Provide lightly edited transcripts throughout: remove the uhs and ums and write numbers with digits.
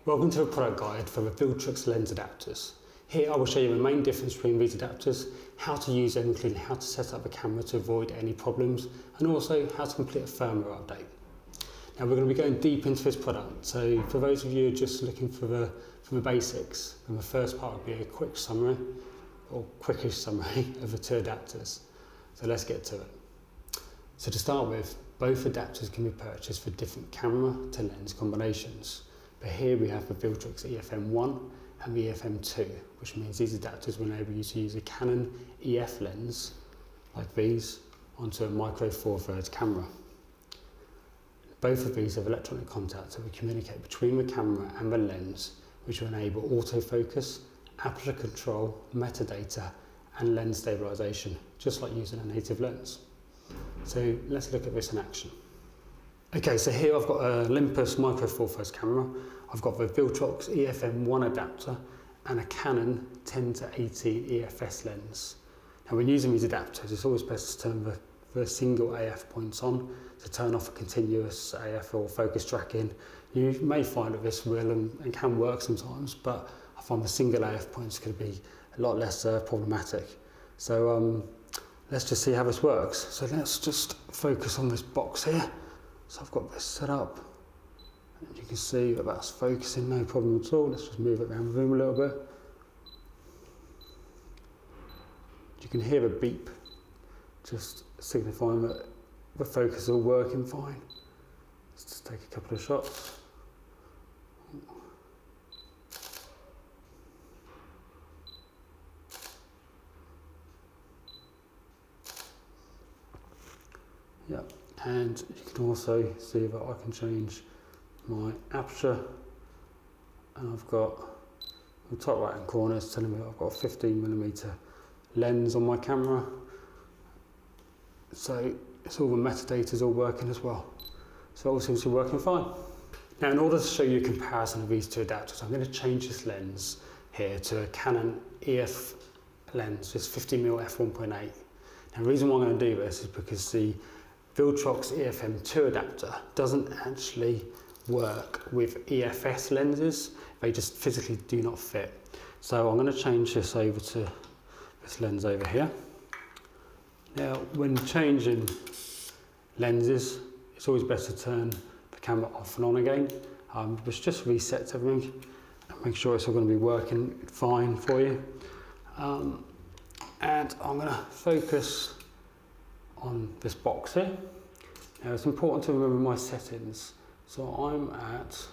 Welcome to a product guide for the Viltrox lens adapters. Here I will show you the main difference between these adapters, how to use them, including how to set up the camera to avoid any problems, and also how to complete a firmware update. Now we're going to be going deep into this product, so for those of you who are just looking for the basics, then the first part will be a quick summary, or quickish summary of the two adapters. So let's get to it. So to start with, both adapters can be purchased for different camera to lens combinations. But here we have the Viltrox EFM1 and the EFM2, which means these adapters will enable you to use a Canon EF lens, like these, onto a micro four thirds camera. Both of these have electronic contact, so we communicate between the camera and the lens, which will enable autofocus, aperture control, metadata, and lens stabilization, just like using a native lens. So let's look at this in action. Okay, so here I've got a Olympus micro four thirds camera. I've got the Viltrox EFM1 adapter and a Canon 10-18 EFS lens. Now when using these adapters, it's always best to turn the single AF points on to turn off a continuous AF or focus tracking. You may find that this will and can work sometimes, but I find the single AF points could be a lot less problematic. So let's just see how this works. So let's just focus on this box here. So I've got this set up, and you can see that that's focusing, no problem at all. Let's just move it around the room a little bit. You can hear a beep, just signifying that the focus is all working fine. Let's just take a couple of shots. Yeah. And you can also see that I can change my aperture, and I've got the top right hand corner is telling me I've got a 15mm lens on my camera, so it's all the metadata is all working as well, so it all seems to be working fine. Now in order to show you a comparison of these two adapters, I'm going to change this lens here to a Canon EF lens, this 50mm f1.8. Now the reason why I'm going to do this is because the Viltrox EFM2 adapter doesn't actually work with EFS lenses, they just physically do not fit. So I'm going to change this over to this lens over here. Now when changing lenses, it's always best to turn the camera off and on again, which just resets everything and make sure it's all going to be working fine for you. And I'm going to focus on this box here. Now it's important to remember my settings. So I'm at,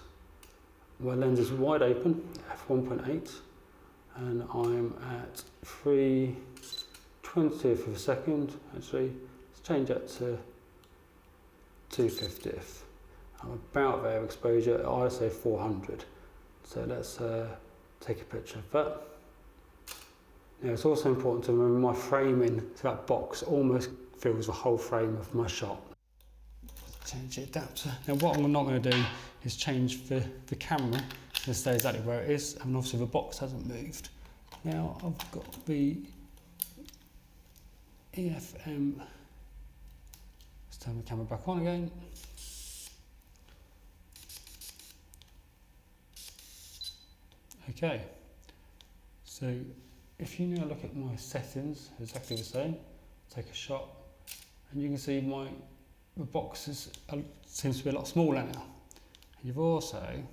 my lens is wide open, f1.8, and I'm at 3/20th of a second. Actually, let's change that to 2/50th. I'm about there exposure, ISO 400. So let's take a picture of that. Now it's also important to remember my framing, so that box almost fills the whole frame of my shot. Change the adapter. Now what I'm not going to do is change the camera to stay exactly where it is, and obviously the box hasn't moved. Now I've got the EFM, let's turn the camera back on again. Okay, so if you now look at my settings, exactly the same, take a shot, and you can see the box seems to be a lot smaller now. You've also,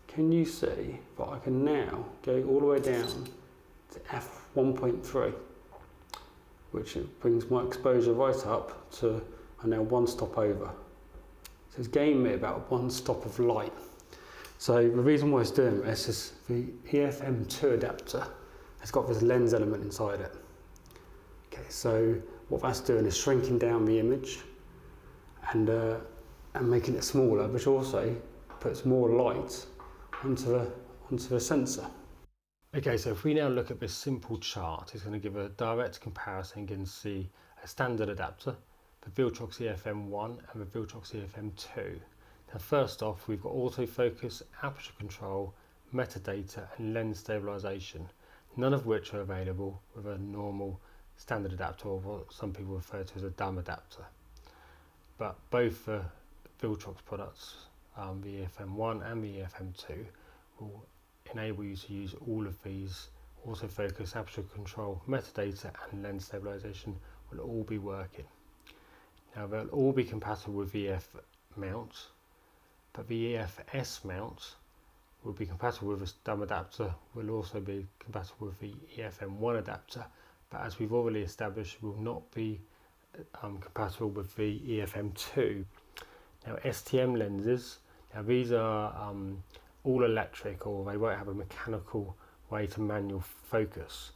can you see that I can now go all the way down to f1.3, which brings my exposure right up to, I'm now one stop over. So it's gaining me about one stop of light. So the reason why it's doing this is the EFM2 adapter has got this lens element inside it. Okay, so what that's doing is shrinking down the image and making it smaller, which also puts more light onto the sensor. Okay, so if we now look at this simple chart, it's going to give a direct comparison against a standard adapter, the Viltrox EFM1 and the Viltrox EFM2. Now first off, we've got autofocus, aperture control, metadata and lens stabilization, none of which are available with a normal standard adapter, or what some people refer to as a dumb adapter. But both Viltrox products the EFM1 and the EFM2 will enable you to use all of these. Autofocus, aperture control, metadata and lens stabilization will all be working. Now they'll all be compatible with EF mounts, but the EFS mount will be compatible with a dumb adapter, will also be compatible with the EFM1 adapter, but as we've already established, will not be compatible with the EFM2. Now STM lenses, now these are all electric, or they won't have a mechanical way to manual focus.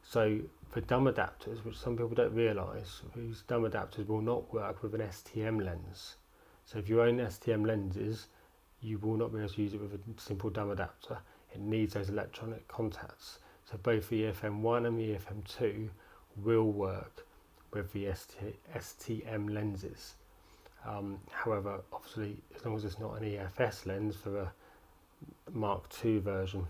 So for dumb adapters, which some people don't realise, these dumb adapters will not work with an STM lens. So if you own STM lenses, you will not be able to use it with a simple dumb adapter. It needs those electronic contacts. So both the EFM1 and the EFM2 will work with the STM lenses. However, obviously, as long as it's not an EFS lens for the Mark II version.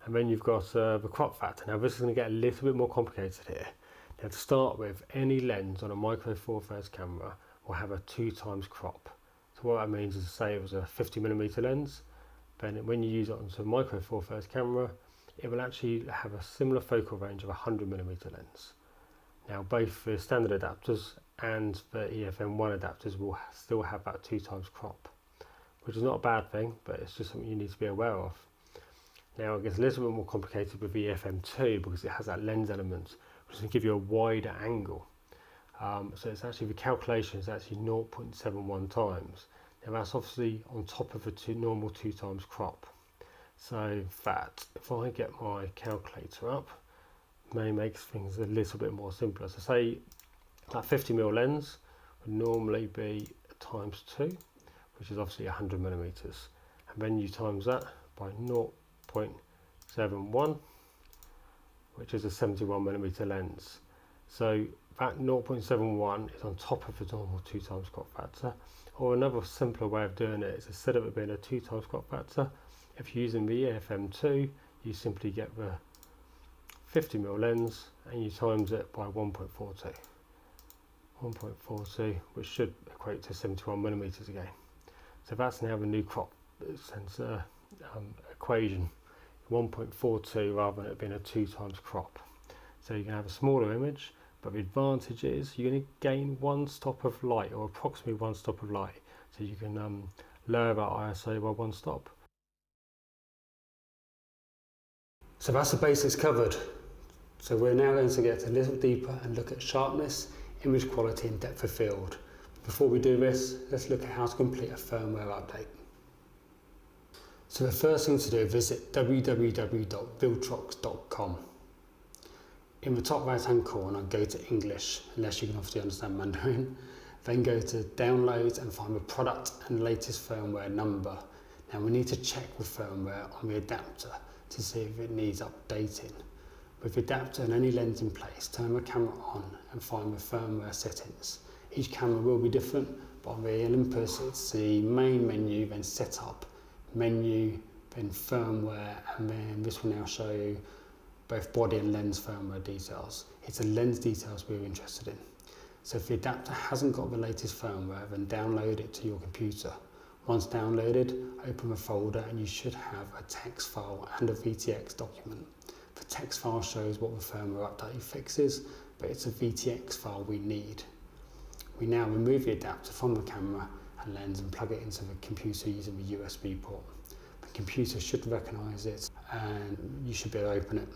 And then you've got the crop factor. Now this is going to get a little bit more complicated here. Now to start with, any lens on a micro four thirds camera will have a 2x crop. So what that means is, say it was a 50mm lens, then when you use it onto a micro four thirds camera, it will actually have a similar focal range of a 100mm lens. Now both the standard adapters and the EFM1 adapters will still have that 2x crop, which is not a bad thing, but it's just something you need to be aware of. Now it gets a little bit more complicated with the EFM2 because it has that lens element, which is going to give you a wider angle. So it's actually, the calculation is actually 0.71 times. Now that's obviously on top of a normal 2x crop. So that, if I get my calculator up, may make things a little bit more simpler. So say that 50mm lens would normally be times 2, which is obviously 100mm, and then you times that by 0.71, which is a 71mm lens. So that 0.71 is on top of the normal 2x crop factor. Or another simpler way of doing it is, instead of it being a 2x crop factor, if you're using the EFM2, you simply get the 50mm lens and you times it by 1.42. 1.42, which should equate to 71mm again. So that's now the new crop sensor equation, 1.42 rather than it being a 2x crop. So you can have a smaller image, but the advantage is you're going to gain one stop of light, or approximately one stop of light. So you can lower that ISO by one stop. So that's the basics covered. So we're now going to get a little deeper and look at sharpness, image quality and depth of field. Before we do this, let's look at how to complete a firmware update. So the first thing to do is visit www.viltrox.com. In the top right hand corner, go to English, unless you can obviously understand Mandarin. Then go to downloads and find the product and latest firmware number. Now we need to check the firmware on the adapter to see if it needs updating. With the adapter and any lens in place, turn the camera on and find the firmware settings. Each camera will be different, but on the Olympus it's the main menu, then setup, menu, then firmware, and then this will now show you both body and lens firmware details. It's the lens details we're interested in. So if the adapter hasn't got the latest firmware, then download it to your computer. Once downloaded, open the folder and you should have a text file and a VTX document. The text file shows what the firmware update fixes, but it's a VTX file we need. We now remove the adapter from the camera and lens and plug it into the computer using the USB port. The computer should recognise it and you should be able to open it.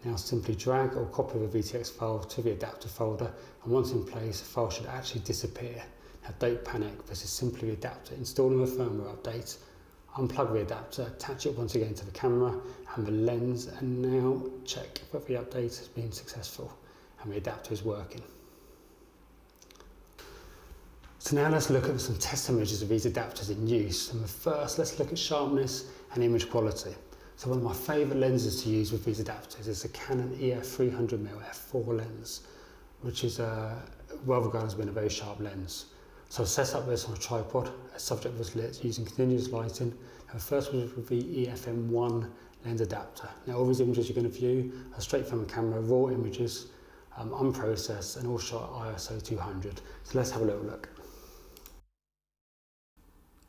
Now simply drag or copy the VTX file to the adapter folder, and once in place the file should actually disappear. Now don't panic, this is simply the adapter installing a firmware update. Unplug the adapter, attach it once again to the camera and the lens, and now check that the update has been successful and the adapter is working. So now let's look at some test images of these adapters in use. And first, let's look at sharpness and image quality. So one of my favourite lenses to use with these adapters is the Canon EF 300mm f4 lens, which is well regarded as being a very sharp lens. So I've set up this on a tripod, a subject was lit using continuous lighting. And first was with the EFM1 lens adapter. Now all these images you're going to view are straight from the camera, raw images, unprocessed, and all shot at ISO 200. So let's have a little look.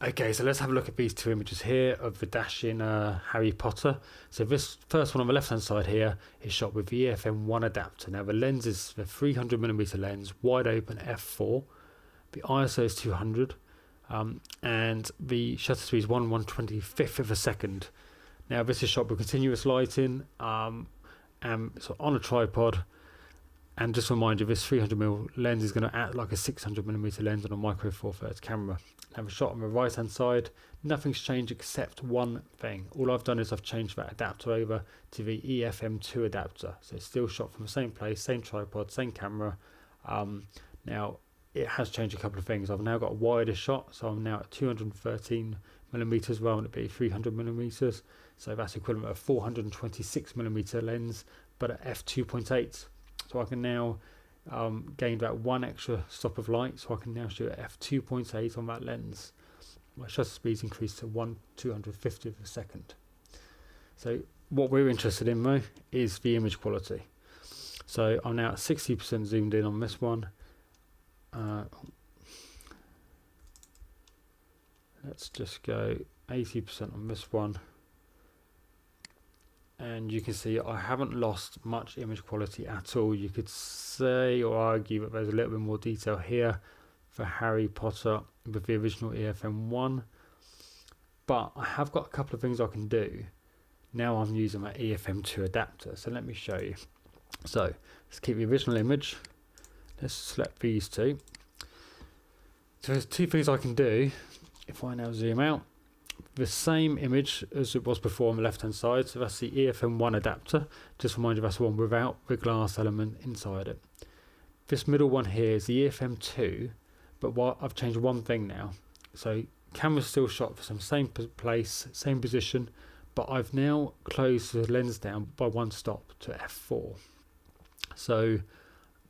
Okay, so let's have a look at these two images here of the dashing Harry Potter. So this first one on the left hand side here is shot with the EFM1 adapter. Now the lens is the 300mm lens, wide open f4. The ISO is 200, and the shutter speed is 1/125th of a second. Now this is shot with continuous lighting, and so on a tripod. And just to remind you, this 300mm lens is going to act like a 600mm lens on a micro four thirds camera. Now the shot on the right hand side, nothing's changed except one thing. All I've done is I've changed that adapter over to the EFM2 adapter. So it's still shot from the same place, same tripod, same camera. Now it has changed a couple of things. I've now got a wider shot, so I'm now at 213mm rather than it be 300mm. So that's equivalent of 426mm lens, but at f2.8. So I can now gain that one extra stop of light, so I can now shoot at f2.8 on that lens. My shutter speed's increased to 1/250th of a second. So what we're interested in though is the image quality. So I'm now at 60% zoomed in on this one. Let's just go 80% on this one. And you can see I haven't lost much image quality at all. You could say or argue that there's a little bit more detail here for Harry Potter with the original EFM1, but I have got a couple of things I can do. Now I'm using my EFM2 adapter, so let me show you. So let's keep the original image. Let's select these two. So there's two things I can do. If I now zoom out, the same image as it was before on the left hand side, so that's the EFM1 adapter. Just remind you that's the one without the glass element inside it. This middle one here is the EFM2, but I've changed one thing now. So camera's still shot from same place, same position, but I've now closed the lens down by one stop to f4. So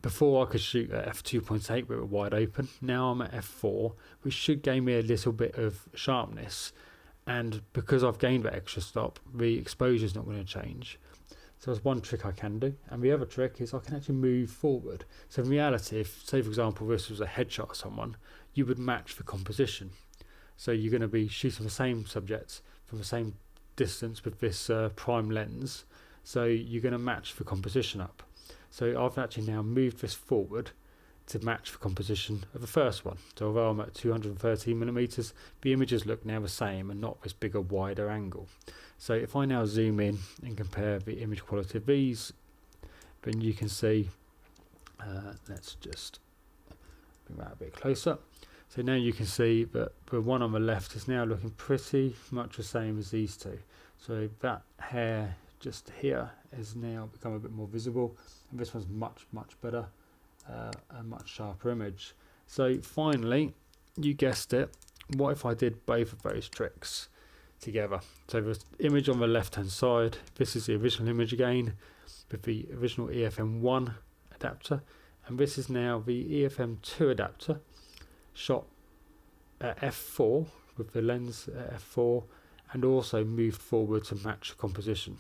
before I could shoot at f2.8 with it wide open. Now I'm at f4, which should gain me a little bit of sharpness. And because I've gained that extra stop, the exposure is not going to change. So that's one trick I can do. And the other trick is I can actually move forward. So in reality, if, say for example, this was a headshot of someone, you would match the composition. So you're going to be shooting the same subjects from the same distance with this prime lens. So you're going to match the composition up. So I've actually now moved this forward to match the composition of the first one. So although I'm at 213mm, the images look now the same and not this bigger, wider angle. So if I now zoom in and compare the image quality of these, then you can see, let's just bring that a bit closer. So now you can see that the one on the left is now looking pretty much the same as these two. So that hair just here has now become a bit more visible, and this one's much better. A much sharper image. So finally, you guessed it, what if I did both of those tricks together? So the image on the left hand side, this is the original image again with the original EFM1 adapter, and this is now the EFM2 adapter shot at f4 with the lens at f4 and also moved forward to match the composition.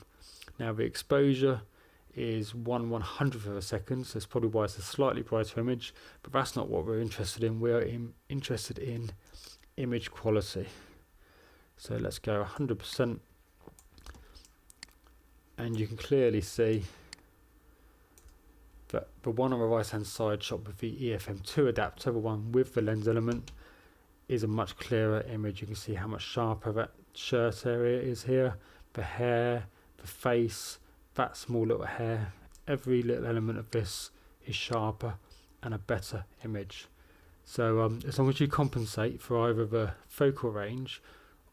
Now the exposure is 1/100th of a second, so that's probably why it's a slightly brighter image, but that's not what we're interested in. We're interested in image quality. So let's go 100%, and you can clearly see that the one on the right hand side shot with the EFM2 adapter, the one with the lens element, is a much clearer image. You can see how much sharper that shirt area is here, the hair, the face, that small little hair, every little element of this is sharper and a better image. So as long as you compensate for either the focal range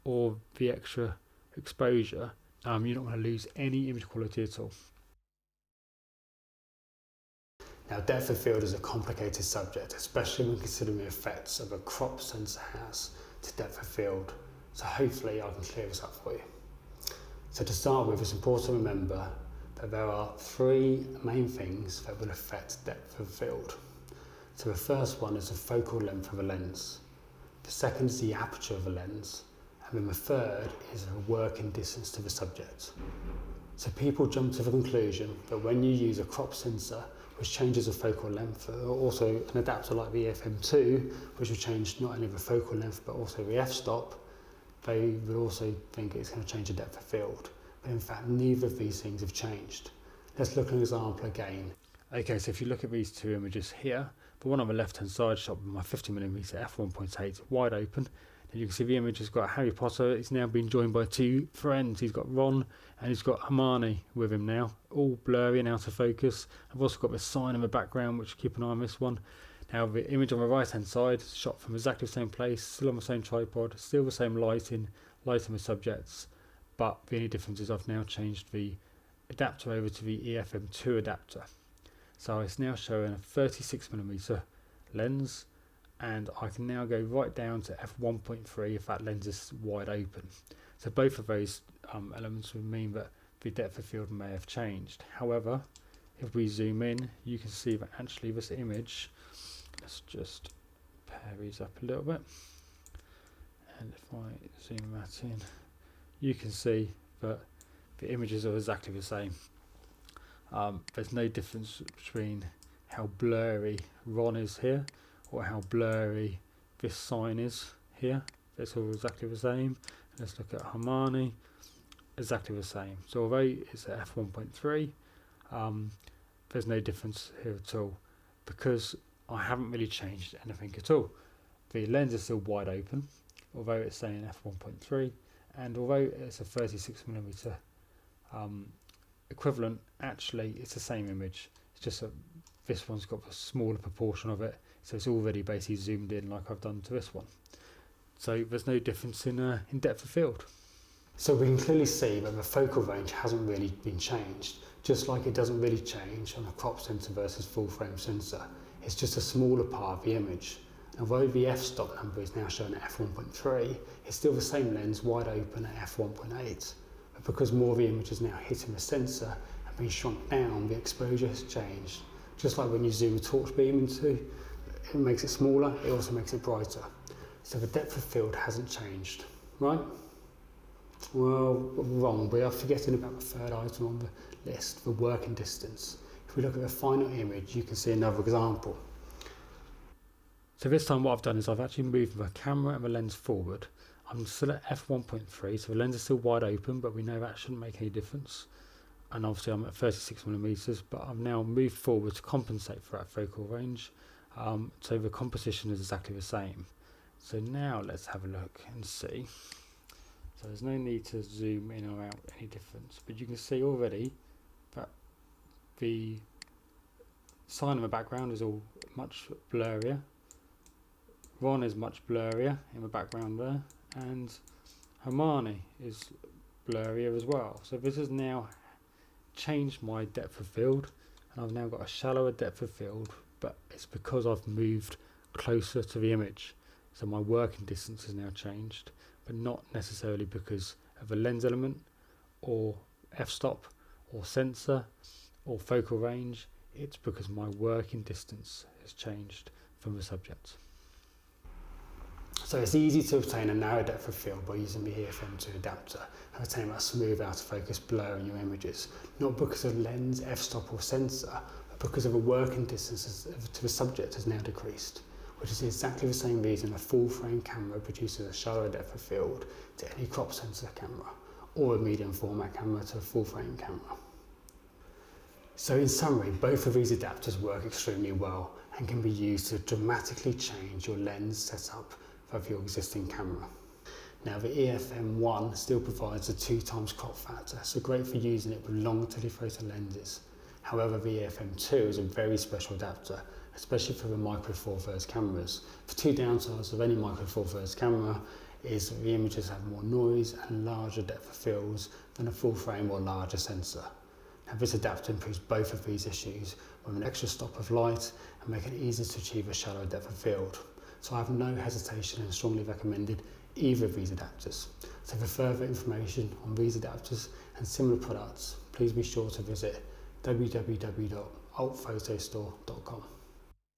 or the extra exposure, you're not going to lose any image quality at all. Now, depth of field is a complicated subject, especially when considering the effects of a crop sensor has to depth of field. So hopefully I can clear this up for you. So to start with, it's important to remember that there are three main things that will affect depth of field. So the first one is the focal length of a lens. The second is the aperture of a lens. And then the third is a working distance to the subject. So people jump to the conclusion that when you use a crop sensor which changes the focal length, or also an adapter like the EFM2, which will change not only the focal length but also the f-stop, they would also think it's going to change the depth of field. But in fact, neither of these things have changed. Let's look at an example again. Okay, so if you look at these two images here, the one on the left hand side shot with my 50mm f1.8 wide open, and you can see the image has got Harry Potter. It's now been joined by two friends. He's got Ron and he's got Hermione with him now, all blurry and out of focus. I've also got the sign in the background, which keep an eye on this one. Now the image on the right hand side, shot from exactly the same place, still on the same tripod, still the same lighting the subjects, but the only difference is I've now changed the adapter over to the EFM2 adapter. So it's now showing a 36mm lens, and I can now go right down to f1.3 if that lens is wide open. So both of those elements would mean that the depth of field may have changed. However, if we zoom in, you can see that actually this image, let's just pair these up a little bit, and if I zoom that in, you can see that the images are exactly the same. There's no difference between how blurry Ron is here or how blurry this sign is here. It's all exactly the same. Let's look at Hermione, exactly the same. So although it's at f1.3, there's no difference here at all because I haven't really changed anything at all. The lens is still wide open, although it's saying f1.3, and although it's a 36mm equivalent, actually it's the same image. It's just that this one's got a smaller proportion of it, so it's already basically zoomed in like I've done to this one. So there's no difference in depth of field. So we can clearly see that the focal range hasn't really been changed, just like it doesn't really change on a crop sensor versus full frame sensor. It's just a smaller part of the image. Although the f-stop number is now shown at f1.3, it's still the same lens wide open at f1.8. But because more of the image is now hitting the sensor and being shrunk down, the exposure has changed. Just like when you zoom a torch beam into, it makes it smaller, it also makes it brighter. So the depth of field hasn't changed, right? Well, wrong. We are forgetting about the third item on the list, the working distance. If we look at the final image, you can see another example. So this time what I've done is I've actually moved the camera and the lens forward. I'm still at f1.3, so the lens is still wide open, but we know that shouldn't make any difference. And obviously I'm at 36mm, but I've now moved forward to compensate for that focal range. So the composition is exactly the same. So now let's have a look and see. So there's no need to zoom in or out any difference, but you can see already that the sign in the background is all much blurrier. Ron is much blurrier in the background there, and Hermione is blurrier as well. So this has now changed my depth of field, and I've now got a shallower depth of field, but it's because I've moved closer to the image. So my working distance has now changed, but not necessarily because of a lens element or f-stop or sensor or focal range. It's because my working distance has changed from the subject. So it's easy to obtain a narrow depth of field by using the EFM2 adapter and obtain that smooth out of focus blur in your images, not because of lens, f-stop or sensor, but because of a working distance to the subject has now decreased, which is exactly the same reason a full frame camera produces a shallower depth of field to any crop sensor camera, or a medium format camera to a full frame camera. So in summary, both of these adapters work extremely well and can be used to dramatically change your lens setup of your existing camera. Now the EFM1 still provides a 2x crop factor, so great for using it with long telephoto lenses. However, the EFM2 is a very special adapter, especially for the micro four thirds cameras. The two downsides of any micro four thirds camera is that the images have more noise and larger depth of fields than a full frame or larger sensor. Now this adapter improves both of these issues with an extra stop of light and making it easier to achieve a shallow depth of field. So I have no hesitation and strongly recommended either of these adapters. So for further information on these adapters and similar products, please be sure to visit www.altphotostore.com.